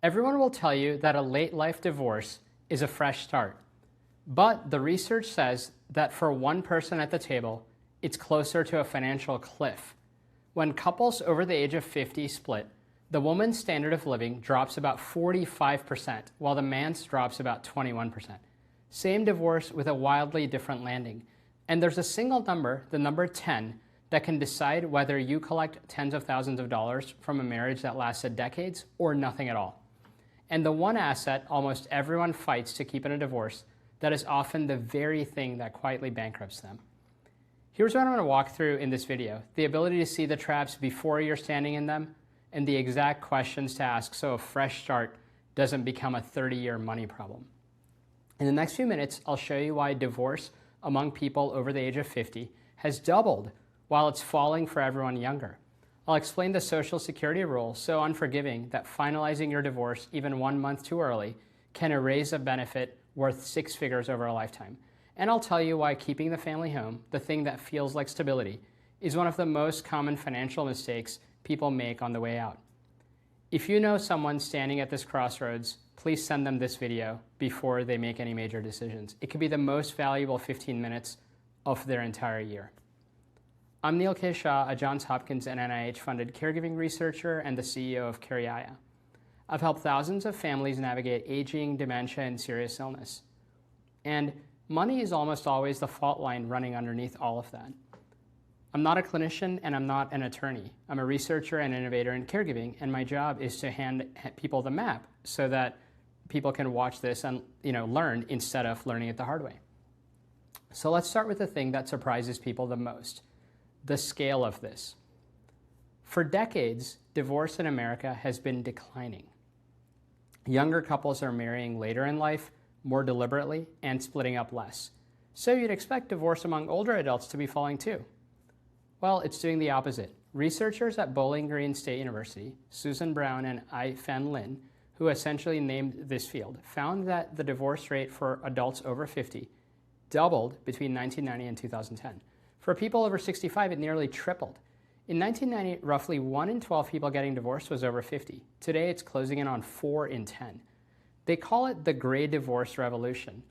Everyone will tell you that a late life divorce is a fresh start. But the research says that for one person at the table, it's closer to a financial cliff. When couples over the age of 50 split, the woman's standard of living drops about 45%, while the man's drops about 21%. Same divorce with a wildly different landing. And there's a single number, the number 10, that can decide whether you collect tens of thousands of dollars from a marriage that lasted decades or nothing at all. And the one asset almost everyone fights to keep in a divorce that is often the very thing that quietly bankrupts them. Here's what I'm going to walk through in this video: the ability to see the traps before you're standing in them, and the exact questions to ask so a fresh start doesn't become a 30-year money problem. In the next few minutes, I'll show you why divorce among people over the age of 50 has doubled while it's falling for everyone younger. I'll explain the Social Security rule so unforgiving that finalizing your divorce even 1 month too early can erase a benefit worth 6 figures over a lifetime. And I'll tell you why keeping the family home, the thing that feels like stability, is one of the most common financial mistakes people make on the way out. If you know someone standing at this crossroads, please send them this video before they make any major decisions. It could be the most valuable 15 minutes of their entire year. I'm Neil K. Shah, a Johns Hopkins and NIH-funded caregiving researcher and the CEO of QDRO. I've helped thousands of families navigate aging, dementia, and serious illness. And money is almost always the fault line running underneath all of that. I'm not a clinician and I'm not an attorney. I'm a researcher and innovator in caregiving, and my job is to hand people the map so that people can watch this and learn instead of learning it the hard way. So let's start with the thing that surprises people the most: the scale of this. For decades, divorce in America has been declining. Younger couples are marrying later in life, more deliberately, and splitting up less. So you'd expect divorce among older adults to be falling too. Well, it's doing the opposite. Researchers at Bowling Green State University, Susan Brown and I-Fen, who essentially named this field, found that the divorce rate for adults over 50 doubled between 1990 and 2010. For people over 65, it nearly tripled. In 1990, roughly 1 in 12 people getting divorced was over 50. Today, it's closing in on 4 in 10. They call it the gray divorce revolution.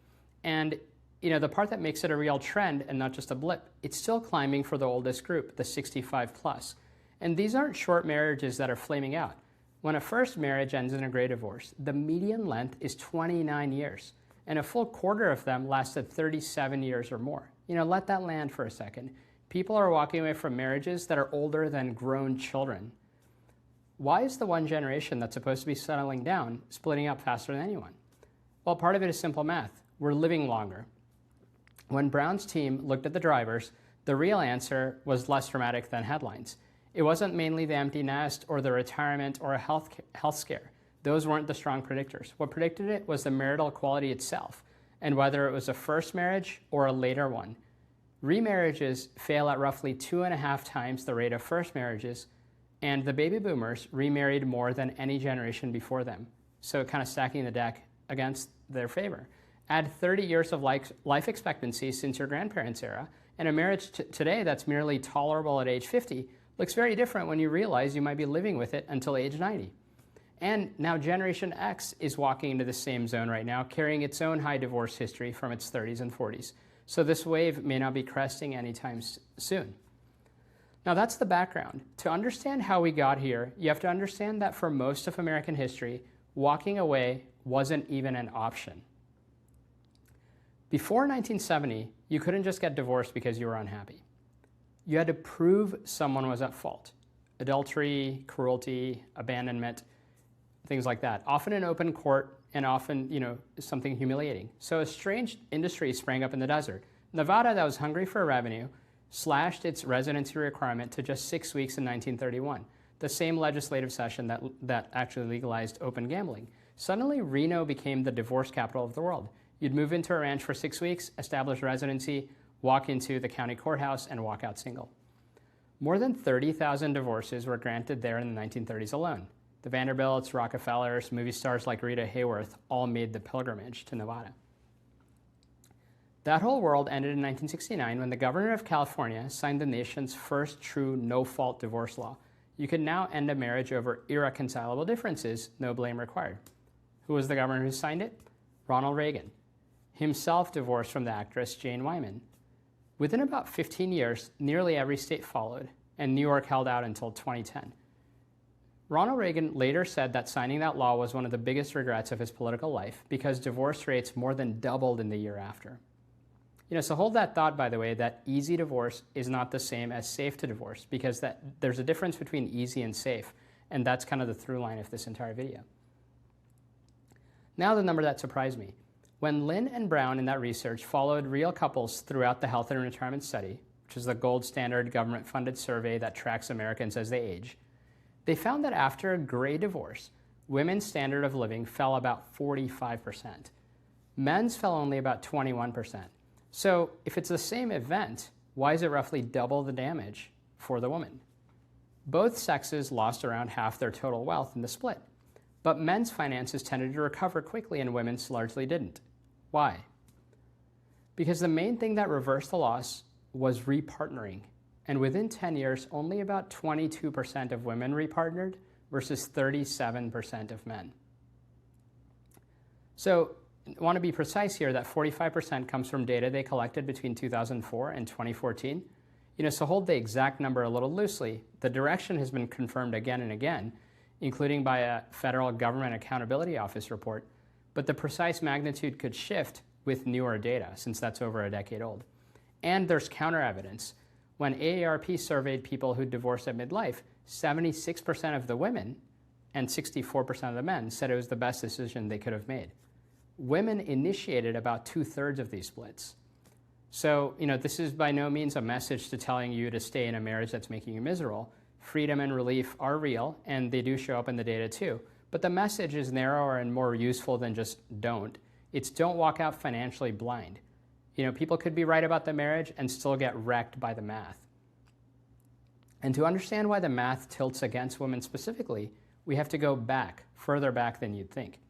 And the part that makes it a real trend and not just a blip, it's still climbing for the oldest group, the 65 plus. And these aren't short marriages that are flaming out. When a first marriage ends in a gray divorce, the median length is 29 years, and a full quarter of them lasted 37 years or more. Let that land for a second. People are walking away from marriages that are older than grown children. Why is the one generation that's supposed to be settling down splitting up faster than anyone? Well, part of it is simple math. We're living longer. When Brown's team looked at the drivers, the real answer was less dramatic than headlines. It wasn't mainly the empty nest or the retirement or a health scare. Those weren't the strong predictors. What predicted it was the marital quality itself, and whether it was a first marriage or a later one. Remarriages fail at roughly 2.5 times the rate of first marriages, and the baby boomers remarried more than any generation before them, so kind of stacking the deck against their favor. Add 30 years of life expectancy since your grandparents' era, and a marriage today that's merely tolerable at age 50 looks very different when you realize you might be living with it until age 90. And now Generation X is walking into the same zone right now, carrying its own high divorce history from its 30s and 40s. So this wave may not be cresting anytime soon. Now that's the background. To understand how we got here, you have to understand that for most of American history, walking away wasn't even an option. Before 1970, you couldn't just get divorced because you were unhappy. You had to prove someone was at fault. Adultery, cruelty, abandonment, things like that. Often in open court and often, something humiliating. So a strange industry sprang up in the desert. Nevada, that was hungry for revenue, slashed its residency requirement to just 6 weeks in 1931, the same legislative session that actually legalized open gambling. Suddenly, Reno became the divorce capital of the world. You'd move into a ranch for 6 weeks, establish residency, walk into the county courthouse, and walk out single. More than 30,000 divorces were granted there in the 1930s alone. The Vanderbilts, Rockefellers, movie stars like Rita Hayworth all made the pilgrimage to Nevada. That whole world ended in 1969 when the governor of California signed the nation's first true no-fault divorce law. you could now end a marriage over irreconcilable differences, no blame required. Who was the governor who signed it? Ronald Reagan, himself divorced from the actress Jane Wyman. Within about 15 years, nearly every state followed, and New York held out until 2010. Ronald Reagan later said that signing that law was one of the biggest regrets of his political life because divorce rates more than doubled in the year after. So hold that thought, by the way, that easy divorce is not the same as safe to divorce, because there's a difference between easy and safe, and that's kind of the through line of this entire video. Now the number that surprised me. When Lynn and Brown in that research followed real couples throughout the health and retirement study, which is the gold standard government-funded survey that tracks Americans as they age, they found that after a gray divorce, women's standard of living fell about 45%. Men's fell only about 21%. So if it's the same event, why is it roughly double the damage for the woman? Both sexes lost around half their total wealth in the split, but men's finances tended to recover quickly and women's largely didn't. Why? Because the main thing that reversed the loss was repartnering. And within 10 years, only about 22% of women repartnered versus 37% of men. So I want to be precise here that 45% comes from data they collected between 2004 and 2014. So hold the exact number a little loosely. The direction has been confirmed again and again, including by a Federal Government Accountability Office report, but the precise magnitude could shift with newer data, since that's over a decade old. And there's counter evidence. When AARP surveyed people who divorced at midlife, 76% of the women and 64% of the men said it was the best decision they could have made. Women initiated about 2/3 of these splits. So, this is by no means a message to telling you to stay in a marriage that's making you miserable. Freedom and relief are real, and they do show up in the data too. But the message is narrower and more useful than just don't. It's don't walk out financially blind. People could be right about the marriage and still get wrecked by the math. And to understand why the math tilts against women specifically, we have to go back, further back than you'd think.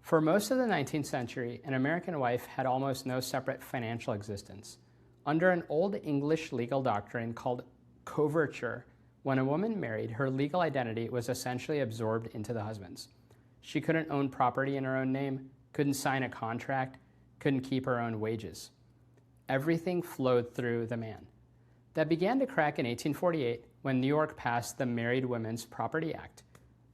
For most of the 19th century, an American wife had almost no separate financial existence. Under an old English legal doctrine called coverture, when a woman married, her legal identity was essentially absorbed into the husband's. She couldn't own property in her own name, couldn't sign a contract, couldn't keep her own wages. Everything flowed through the man. That began to crack in 1848 when New York passed the Married Women's Property Act,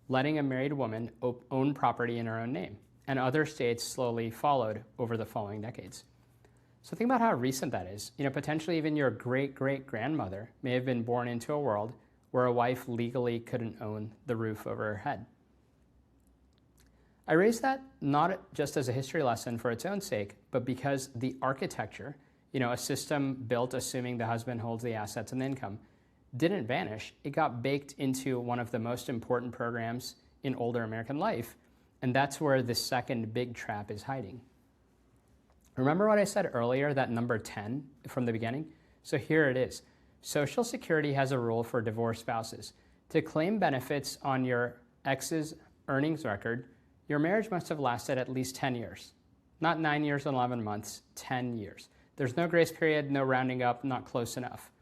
letting a married woman own property in her own name, and other states slowly followed over the following decades. So think about how recent that is. Potentially even your great-great-grandmother may have been born into a world where a wife legally couldn't own the roof over her head. I raise that not just as a history lesson for its own sake, but because the architecture, a system built assuming the husband holds the assets and the income, didn't vanish. It got baked into one of the most important programs in older American life, and that's where the second big trap is hiding. Remember what I said earlier, that number 10 from the beginning? So here it is. Social Security has a rule for divorced spouses. To claim benefits on your ex's earnings record, your marriage must have lasted at least 10 years. Not 9 years and 11 months, 10 years. There's no grace period, no rounding up, not close enough.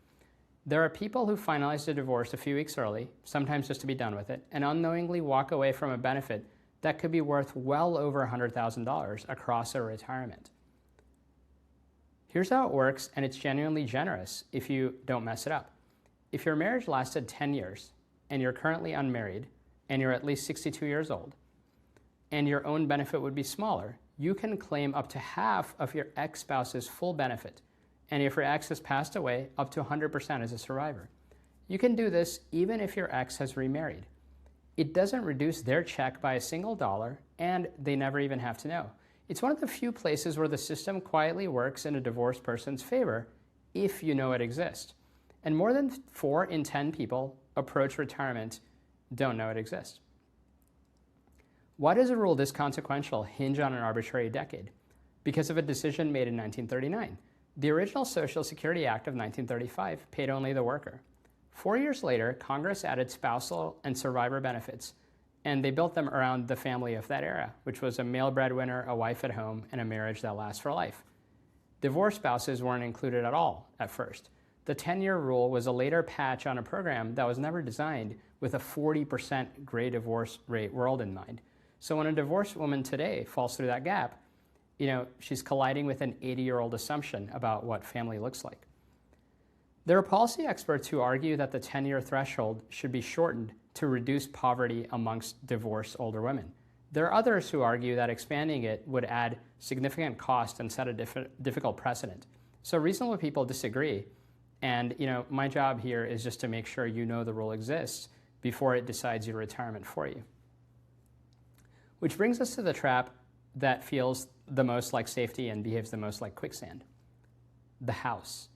There are people who finalize a divorce a few weeks early, sometimes just to be done with it, and unknowingly walk away from a benefit that could be worth well over $100,000 across a retirement. Here's how it works, and it's genuinely generous if you don't mess it up. If your marriage lasted 10 years, and you're currently unmarried, and you're at least 62 years old, and your own benefit would be smaller, you can claim up to half of your ex-spouse's full benefit, and if your ex has passed away, up to 100% as a survivor. You can do this even if your ex has remarried. It doesn't reduce their check by a single dollar, and they never even have to know. It's one of the few places where the system quietly works in a divorced person's favor if you know it exists. And more than 4 in 10 people approach retirement don't know it exists. Why does a rule this consequential hinge on an arbitrary decade? Because of a decision made in 1939. The original Social Security Act of 1935 paid only the worker. 4 years later, Congress added spousal and survivor benefits, and they built them around the family of that era, which was a male breadwinner, a wife at home, and a marriage that lasts for life. Divorced spouses weren't included at all at first. The 10-year rule was a later patch on a program that was never designed with a 40% gray divorce rate world in mind. So when a divorced woman today falls through that gap, she's colliding with an 80-year-old assumption about what family looks like. There are policy experts who argue that the 10-year threshold should be shortened to reduce poverty amongst divorced older women. There are others who argue that expanding it would add significant cost and set a difficult precedent. So reasonable people disagree. And my job here is just to make sure you know the rule exists before it decides your retirement for you. Which brings us to the trap that feels the most like safety and behaves the most like quicksand: the house.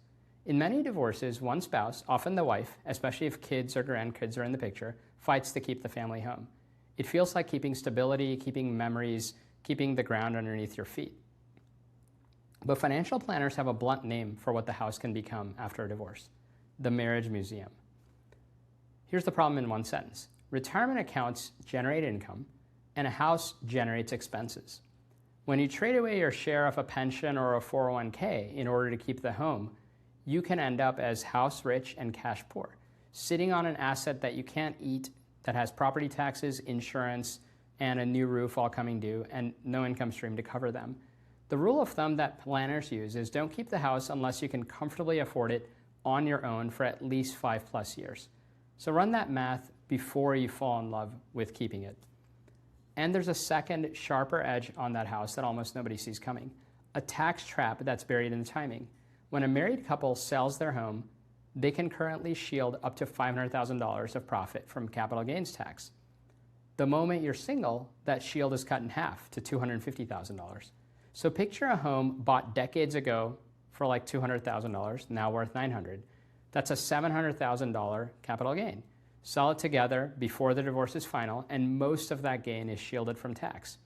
In many divorces, one spouse, often the wife, especially if kids or grandkids are in the picture, fights to keep the family home. It feels like keeping stability, keeping memories, keeping the ground underneath your feet. But financial planners have a blunt name for what the house can become after a divorce: the marriage museum. Here's the problem in one sentence. Retirement accounts generate income, and a house generates expenses. When you trade away your share of a pension or a 401k in order to keep the home, you can end up as house rich and cash poor, sitting on an asset that you can't eat, that has property taxes, insurance, and a new roof all coming due, and no income stream to cover them. The rule of thumb that planners use is don't keep the house unless you can comfortably afford it on your own for at least 5+ years. So run that math before you fall in love with keeping it. And there's a second, sharper edge on that house that almost nobody sees coming: a tax trap that's buried in the timing. When a married couple sells their home, they can currently shield up to $500,000 of profit from capital gains tax. The moment you're single, that shield is cut in half to $250,000. So picture a home bought decades ago for like $200,000, now worth $900,000. That's a $700,000 capital gain. Sell it together before the divorce is final, and most of that gain is shielded from tax.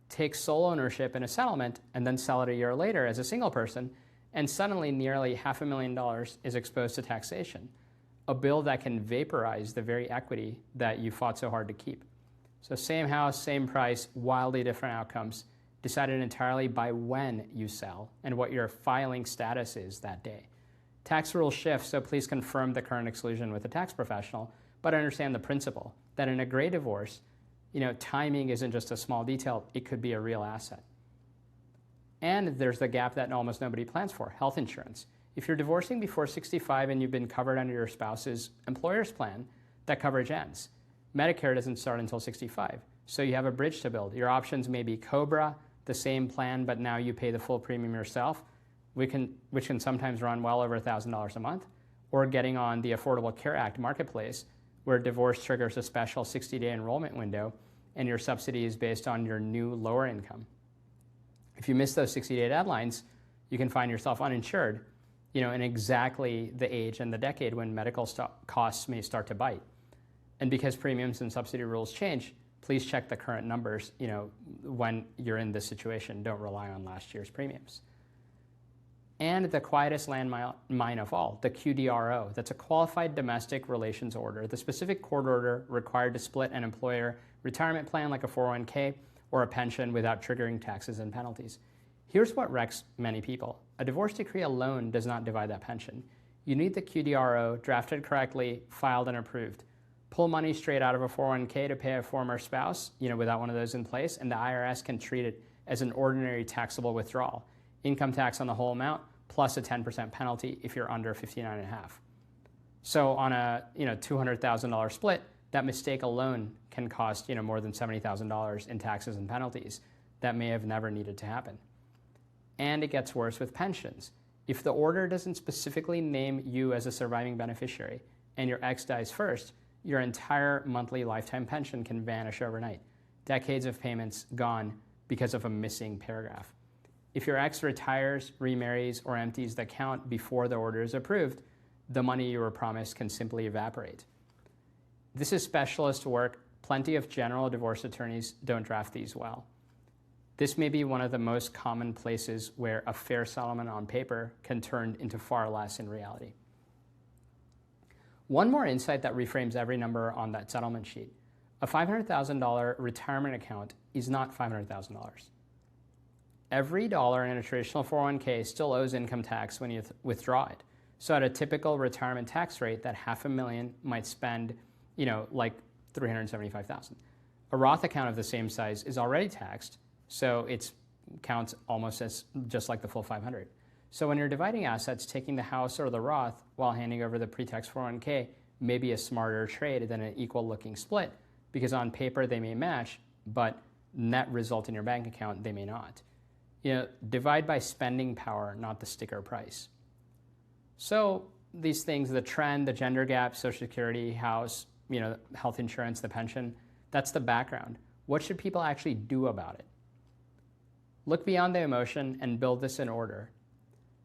Take sole ownership in a settlement and then sell it a year later as a single person, and suddenly nearly $500,000 is exposed to taxation, a bill that can vaporize the very equity that you fought so hard to keep. So same house, same price, wildly different outcomes, decided entirely by when you sell and what your filing status is that day. Tax rules shift, so please confirm the current exclusion with a tax professional, but understand the principle that in a gray divorce, timing isn't just a small detail, it could be a real asset. And there's the gap that almost nobody plans for: health insurance. If you're divorcing before 65 and you've been covered under your spouse's employer's plan, that coverage ends. Medicare doesn't start until 65, so you have a bridge to build. Your options may be COBRA, the same plan, but now you pay the full premium yourself, which can sometimes run well over $1,000 a month, or getting on the Affordable Care Act marketplace, where divorce triggers a special 60-day enrollment window, and your subsidy is based on your new lower income. If you miss those 60-day deadlines, you can find yourself uninsured, in exactly the age and the decade when medical costs may start to bite. And because premiums and subsidy rules change, please check the current numbers, when you're in this situation. Don't rely on last year's premiums. And the quietest landmine of all, the QDRO. That's a Qualified Domestic Relations Order, the specific court order required to split an employer retirement plan like a 401k or a pension without triggering taxes and penalties. Here's what wrecks many people. A divorce decree alone does not divide that pension. You need the QDRO drafted correctly, filed and approved. Pull money straight out of a 401k to pay a former spouse, without one of those in place, and the IRS can treat it as an ordinary taxable withdrawal. Income tax on the whole amount plus a 10% penalty if you're under 59.5. So on a $200,000 split, that mistake alone can cost more than $70,000 in taxes and penalties that may have never needed to happen. And it gets worse with pensions. If the order doesn't specifically name you as a surviving beneficiary and your ex dies first, your entire monthly lifetime pension can vanish overnight. Decades of payments gone because of a missing paragraph. If your ex retires, remarries, or empties the account before the order is approved, the money you were promised can simply evaporate. This is specialist work. Plenty of general divorce attorneys don't draft these well. This may be one of the most common places where a fair settlement on paper can turn into far less in reality. One more insight that reframes every number on that settlement sheet. A $500,000 retirement account is not $500,000. Every dollar in a traditional 401k still owes income tax when you withdraw it. So at a typical retirement tax rate, that $500,000 might spend, like $375,000. A Roth account of the same size is already taxed, so it counts almost as just like the full 500. So when you're dividing assets, taking the house or the Roth while handing over the pre-tax 401k may be a smarter trade than an equal-looking split, because on paper they may match, but net result in your bank account they may not. Divide by spending power, not the sticker price. So these things, the trend, the gender gap, Social Security, house, health insurance, the pension, that's the background. What should people actually do about it? Look beyond the emotion and build this in order.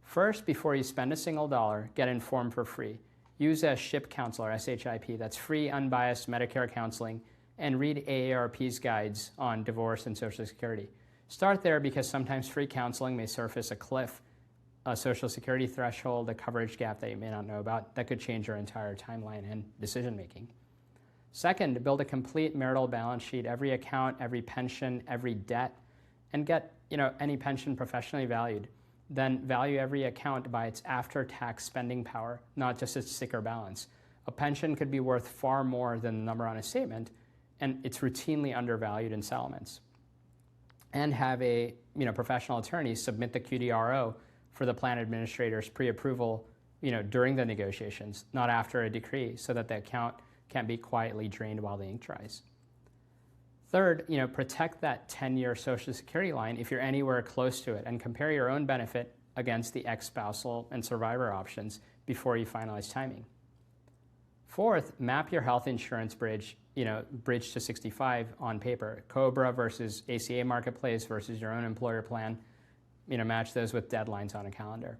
First, before you spend a single dollar, get informed for free. Use a SHIP counselor, SHIP, that's free, unbiased Medicare counseling, and read AARP's guides on divorce and Social Security. Start there because sometimes free counseling may surface a cliff, a Social Security threshold, a coverage gap that you may not know about that could change your entire timeline and decision making. Second, build a complete marital balance sheet, every account, every pension, every debt, and get any pension professionally valued. Then value every account by its after-tax spending power, not just its sticker balance. A pension could be worth far more than the number on a statement, and it's routinely undervalued in settlements. And have a professional attorney submit the QDRO for the plan administrator's pre-approval during the negotiations, not after a decree, so that the account can't be quietly drained while the ink dries. Third, protect that 10-year Social Security line if you're anywhere close to it, and compare your own benefit against the ex-spousal and survivor options before you finalize timing. Fourth, map your health insurance bridge to 65 on paper. COBRA versus ACA Marketplace versus your own employer plan. Match those with deadlines on a calendar.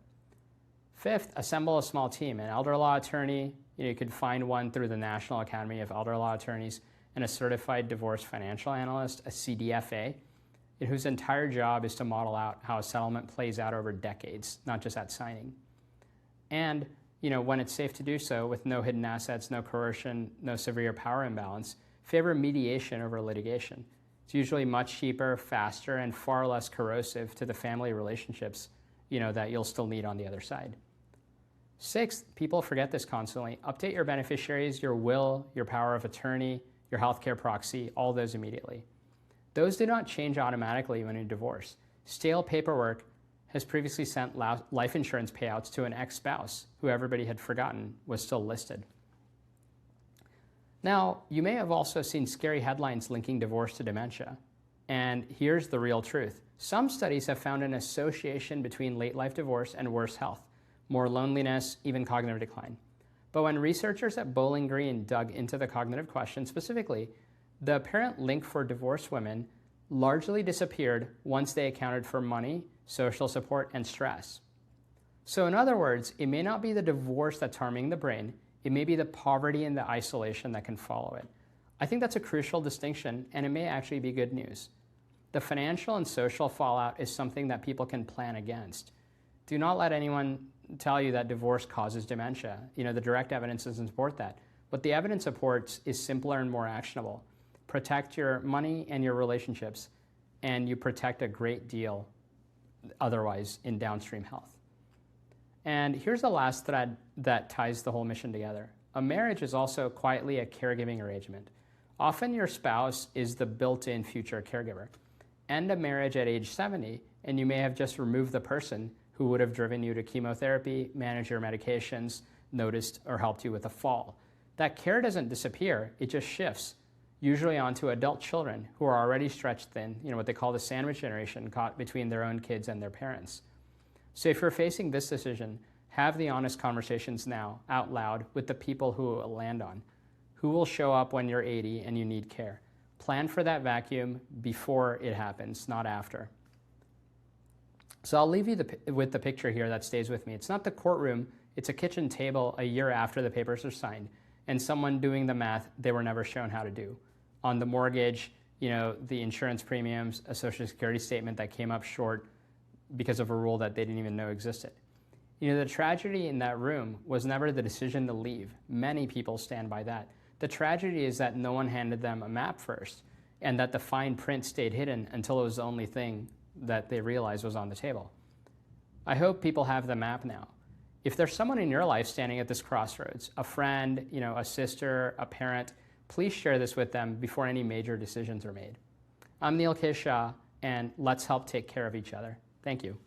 Fifth, assemble a small team. An elder law attorney, you could find one through the National Academy of Elder Law Attorneys, and a certified divorce financial analyst, a CDFA, whose entire job is to model out how a settlement plays out over decades, not just at signing. And when it's safe to do so, with no hidden assets, no coercion, no severe power imbalance, favor mediation over litigation. It's usually much cheaper, faster, and far less corrosive to the family relationships that you'll still need on the other side. Sixth, people forget this constantly. Update your beneficiaries, your will, your power of attorney, your healthcare proxy, all those immediately. Those do not change automatically when you divorce. Stale paperwork has previously sent life insurance payouts to an ex-spouse who everybody had forgotten was still listed. Now, you may have also seen scary headlines linking divorce to dementia. And here's the real truth. Some studies have found an association between late life divorce and worse health, more loneliness, even cognitive decline. But when researchers at Bowling Green dug into the cognitive question specifically, the apparent link for divorced women largely disappeared once they accounted for money, social support, and stress. So in other words, it may not be the divorce that's harming the brain, it may be the poverty and the isolation that can follow it. I think that's a crucial distinction, and it may actually be good news. The financial and social fallout is something that people can plan against. Do not let anyone tell you that divorce causes dementia. The direct evidence doesn't support that. What the evidence supports is simpler and more actionable. Protect your money and your relationships, and you protect a great deal otherwise in downstream health. And here's the last thread that ties the whole mission together. A marriage is also quietly a caregiving arrangement. Often your spouse is the built-in future caregiver. End a marriage at age 70, and you may have just removed the person who would have driven you to chemotherapy, managed your medications, noticed or helped you with a fall. That care doesn't disappear, it just shifts, usually onto adult children who are already stretched thin, what they call the sandwich generation, caught between their own kids and their parents. So if you're facing this decision, have the honest conversations now, out loud, with the people who it will land on. Who will show up when you're 80 and you need care? Plan for that vacuum before it happens, not after. So I'll leave you with the picture here that stays with me. It's not the courtroom, it's a kitchen table a year after the papers are signed, and someone doing the math they were never shown how to do. On the mortgage, the insurance premiums, a Social Security statement that came up short because of a rule that they didn't even know existed. The tragedy in that room was never the decision to leave. Many people stand by that. The tragedy is that no one handed them a map first, and that the fine print stayed hidden until it was the only thing that they realized was on the table. I hope people have the map now. If there's someone in your life standing at this crossroads, a friend, a sister, a parent, please share this with them before any major decisions are made. I'm Neil K. Shah, and let's help take care of each other. Thank you.